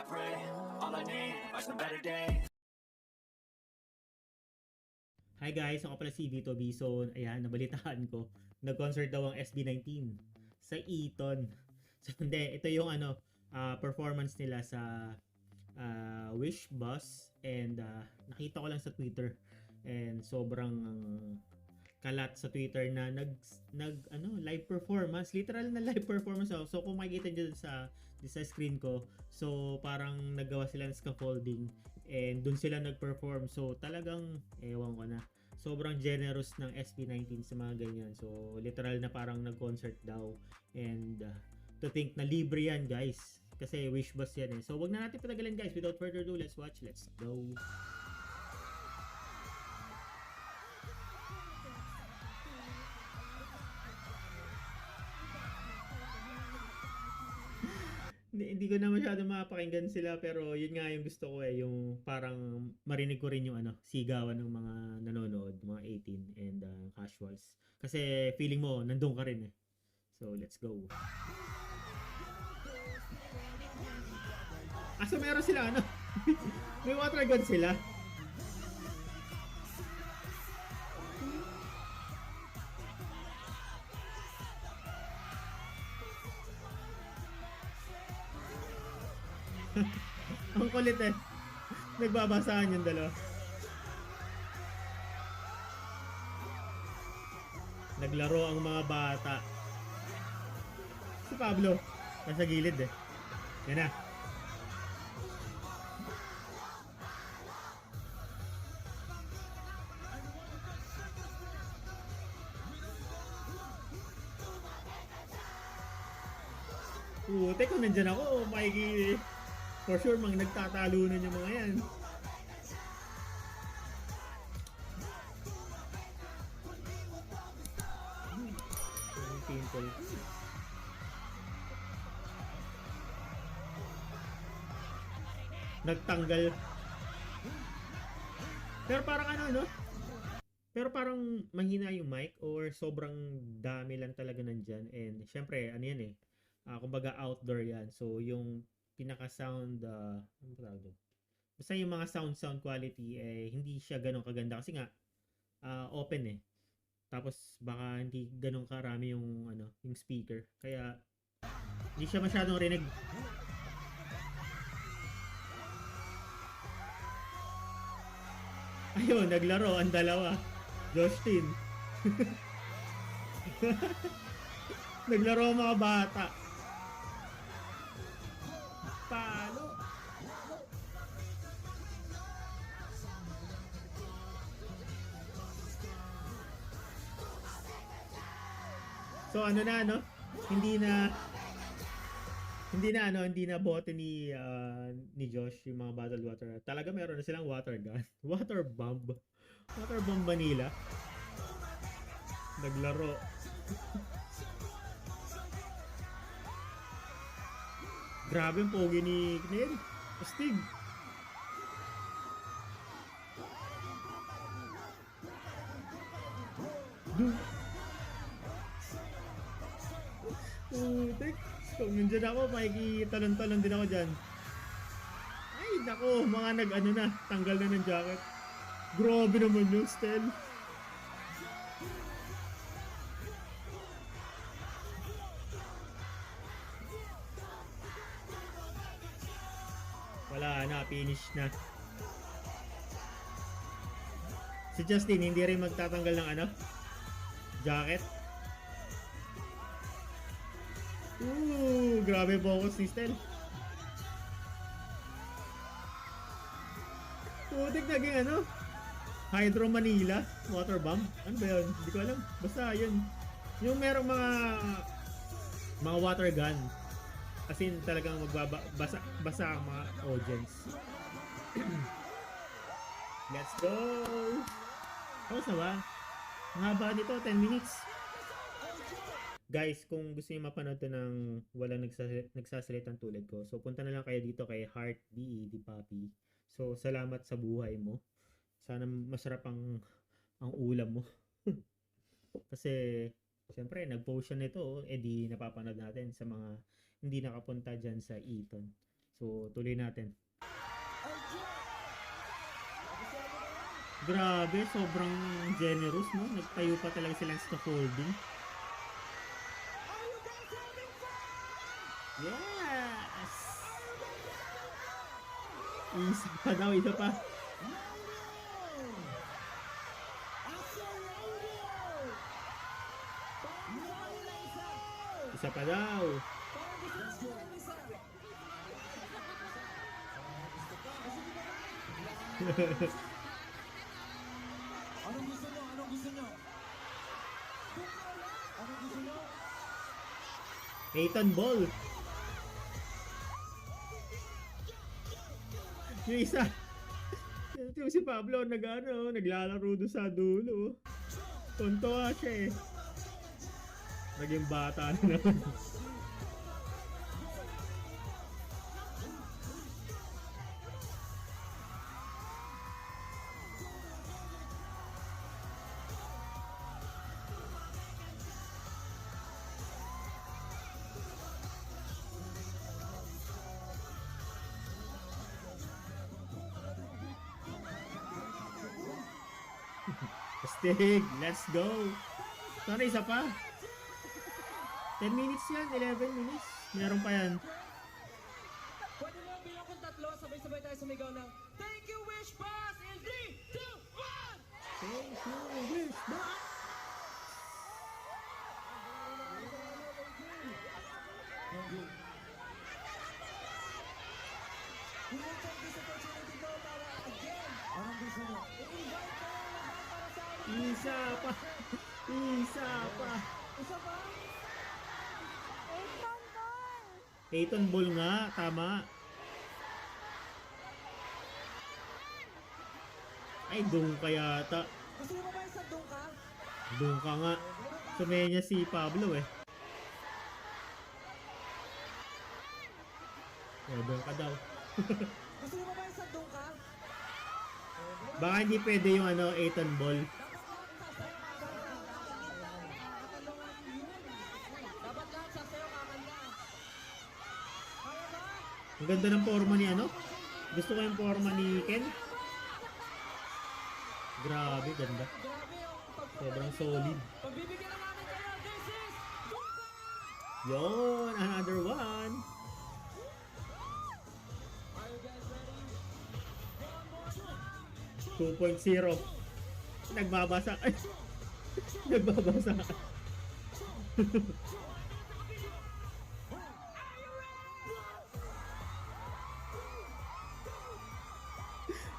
pray, all I need are some better days. Hi guys, ako pala si Vito Bison. Ayan, nabalitaan ko. Nag-concert daw ang SB19 sa Eton. So, hindi, ito yung performance nila sa Wish Bus and nakita ko lang sa Twitter and sobrang kalat sa Twitter na live performance, literal na live performance. So kung makikita niyo sa screen ko, so parang naggawa sila ng scaffolding and dun sila nag-perform. So talagang ewan ko na, sobrang generous ng SB19 sa mga ganyan. So literal na parang nag-concert daw and to think na libre yan guys, kasi Wish Bus yan eh. So wag na natin patagalin guys, without further ado, let's watch, let's go. Hindi ko na masyado mapakinggan sila, pero yun nga yung gusto ko eh, yung parang marinig ko rin yung sigawan ng mga nanonood, mga 18 and casuals. Kasi feeling mo nandun ka rin eh. So let's go. So meron sila may water gun sila. Ang kulit eh. Nagbabasahan yung dalawa. Naglaro ang mga bata. Si Pablo, nasa gilid eh. Yan na. Putek, kung nandyan ako, makiki... For sure, nagtatalunan yung mga yan. Painful. Nagtanggal. Pero parang Pero parang mahina yung mic or sobrang dami lang talaga nandyan. And syempre, yan eh. Kumbaga outdoor yan. So yung pinaka-sound, ano ba tawag doon? Basta yung mga sound quality eh hindi siya ganun kaganda kasi nga open eh. Tapos baka hindi ganun karami yung speaker. Kaya hindi siya masyadong rinig. Ayun, naglaro ang dalawa. Justin. Naglaro ang mga bata. Palo. So hindi na bote ni Josh yung mga bottled water. Talaga meron na silang water gun. Water bomb. Water bomb Manila. Naglaro. Grabe yung pogi ni Kned. Astig. Putik. Kung nandiyan ako, makikitalon-talon din ako dyan. Ay, nako, mga tanggal na ng jacket. Grabe naman yung style. Wala na, finish na. Si Justin, hindi rin magtatanggal ng jacket. Grabe focus ni Stel. Putik naging Hydro Manila, water bomb. Ano ba yun? Hindi ko alam. Basta yun. Yung merong mga water gun. As in talagang basa ang mga audience. Let's go! Tapos na ba? Ang haba nito, 10 minutes. Guys, kung gusto niyo mapanood to ng walang nagsasalitang tulad ko, so punta na lang kayo dito kay Heart D. Papi. So, salamat sa buhay mo. Sana masarap ang ulam mo. Kasi, syempre, nag-post siya nito, di napapanood natin sa mga hindi nakapunta dyan sa Eton. So, tuloy natin. Grabe, sobrang generous, no? Nagtayo pa talaga silang scaffolding. Yes! Isa pa daw, isa pa. Isa pa daw. Anong gusto nyo? Anong gusto nyo? Anong gusto nyo? Peyton Ball. Yung isa. Yung si Pablo naglalaro doon sa dulo. Tonto siya eh. Naging bata na naman. Astig, let's go. Sana isa pa. 10 minutes yan, 11 minutes. Meron pa yan. Pwede mo bilang kung tatlo, sabay-sabay tayo sumigaw ng Thank you, Wish Pass! In 3, 2, 1! Thank you, wish box. We will take this opportunity to go para again. Anong gusto nyo? I-invite kayo lahat para sa amin. Isa pa. Isa pa. Isa pa? Peyton Ball nga, tama. Ay, doon ka yata. Gusto nyo ba ba isang doon ka? Doon ka nga. Sumenya si Pablo eh. Doon ka daw. Gusto nyo ba ba isang doon ka? Baka hindi pwede yung Peyton Ball. Dapat lahat sasayaw kakanta. Kaya ba? Ang ganda ng forma ni Gusto ko yung forma ni Ken. Grabe, ganda. Grabe yung Sobrang solid. pagbibigyan na namin kayo. This is Doka! Yon, another one. Are you guys ready? 2.0. Nagbabasa. Ay. Nagbabasa.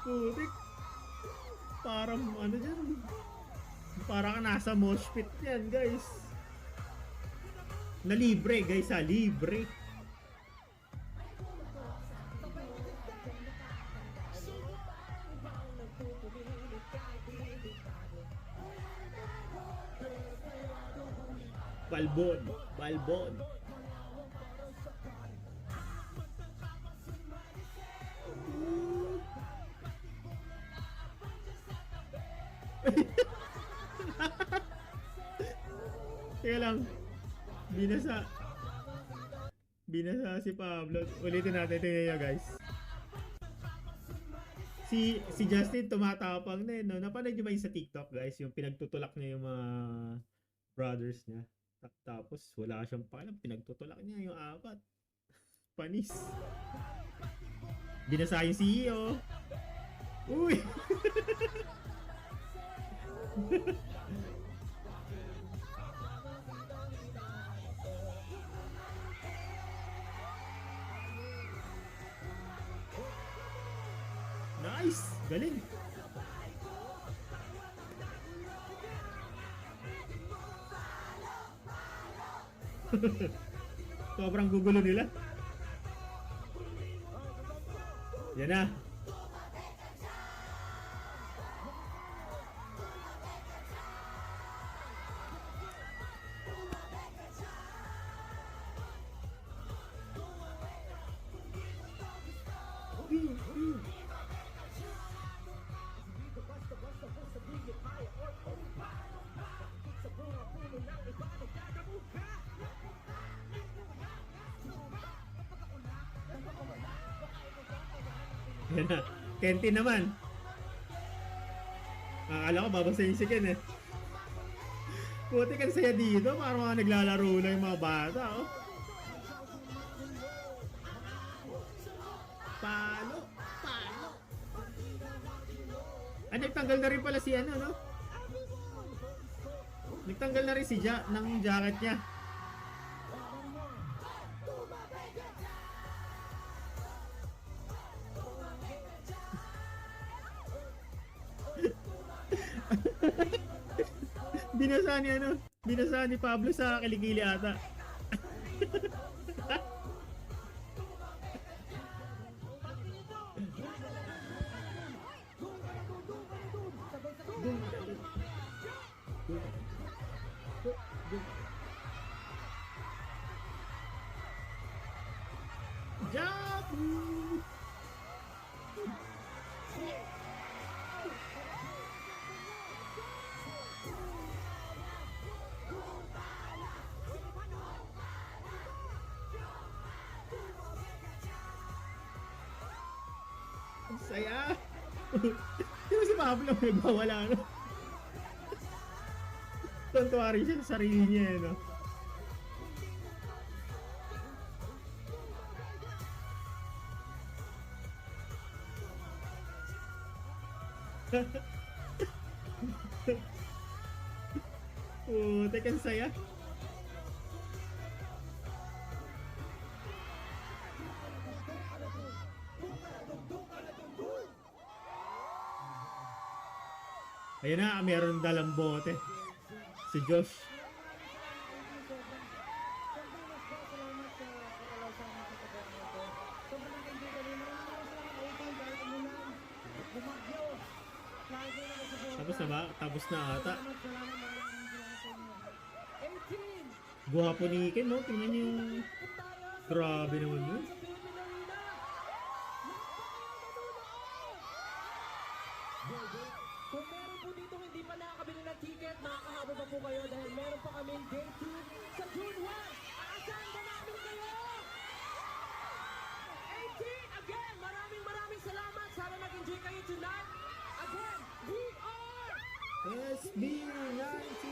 Putik. Parang dyan. Parang nasa mosh pit yan, guys. Na libre, guys, libre. Balbon, Balbon. Teka lang. Binasa si Pablo. Ulitin natin, tingnan nyo guys. Si Justin tumatapang na no? Napanood nyo ba yung sa TikTok guys? Yung pinagtutulak niya yung mga brothers niya. Tapos wala siyang pakialam. Pinagtutulak niya yung apat. Panis. Binasa yung CEO. Uy! Nice! Galing! Sobrang gugulo nila. Yan na. Yan na. Kenti naman. Akala ko babasahin si Ken eh. Puti kan saya dito. Parang mga naglalaro na yung mga bata. Oh. Palo. Palo. Ah, nagtanggal na rin pala si ano, no? Nagtanggal na rin si Ja ng jacket niya. Binasa ni Pablo sa kilikili ata. Jabu! Ang saya! Di ba si Pablo nagbawala, no? Tuntua rin siya sa sarili niya, no? Oh, teka, ang saya. Ayun na, meron dalang bote. Si Josh. Tapos na ba? Tapos na ata. Guwapo ni Ken, no? Tingnan niyo yung... Grabe naman yun. Kung meron po dito hindi pa nakakabili ng ticket, makakahabol pa po kayo dahil meron pa kami day 2 sa June 1. Aasahan ba namin kayo? 18! Again, maraming salamat. Sana nag-enjoy kayo tonight. Again, we are SB19!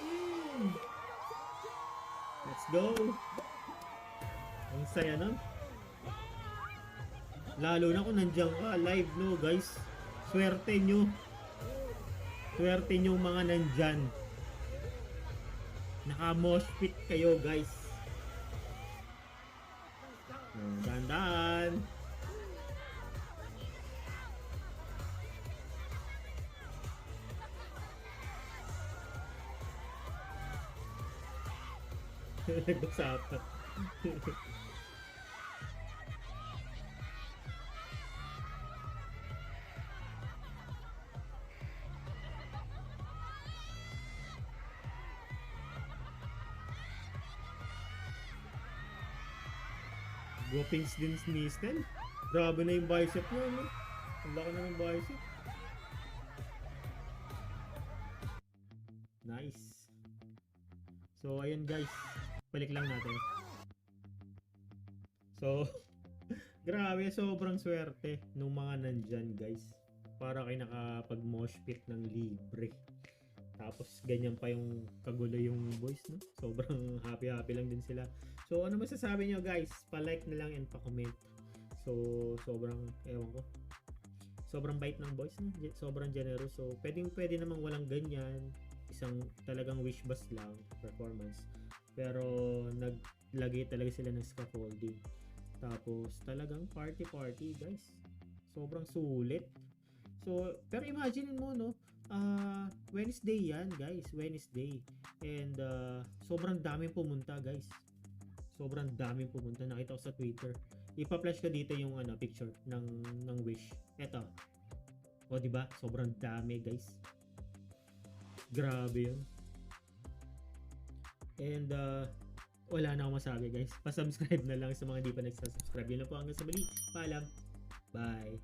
Let's go! Ang saya nun. Lalo na kung nandiyan ka live, no guys. Swerte nyo. Swerte nyo mga nandyan. Naka-moshpit kayo guys. Dahan-dahan. Nagbasapan. Gopings din ni Stan. Grabe na yung bicep mo, no? Ang laki na ng bicep. Nice. So, ayun guys. Balik lang natin. So, grabe, sobrang swerte nung mga nandyan guys. Para kayo nakapag-mosh pit ng libre. Tapos, ganyan pa yung kagulo yung boys, no? Sobrang happy-happy lang din sila. So, ano masasabi nyo guys? Pa-like na lang and pa-comment. So, sobrang, ewan ko. Sobrang bait ng boys, no? Sobrang generous. So, pwede namang walang ganyan. Isang talagang wish bus lang, performance. Pero, naglagay talaga sila ng scaffolding. Tapos, talagang party guys. Sobrang sulit. So, pero imagine mo, no? Wednesday yan guys, Wednesday. And sobrang daming pumunta guys. Sobrang daming pumunta. Nakita ko sa Twitter. Ipa-flash ko dito yung picture ng Wish. Eto. O di ba? Sobrang dami guys. Grabe yun. And wala na akong masabi guys. Pa-subscribe na lang sa mga di pa nagsasubscribe. Yun lang po hanggang sa muli. Paalam. Bye.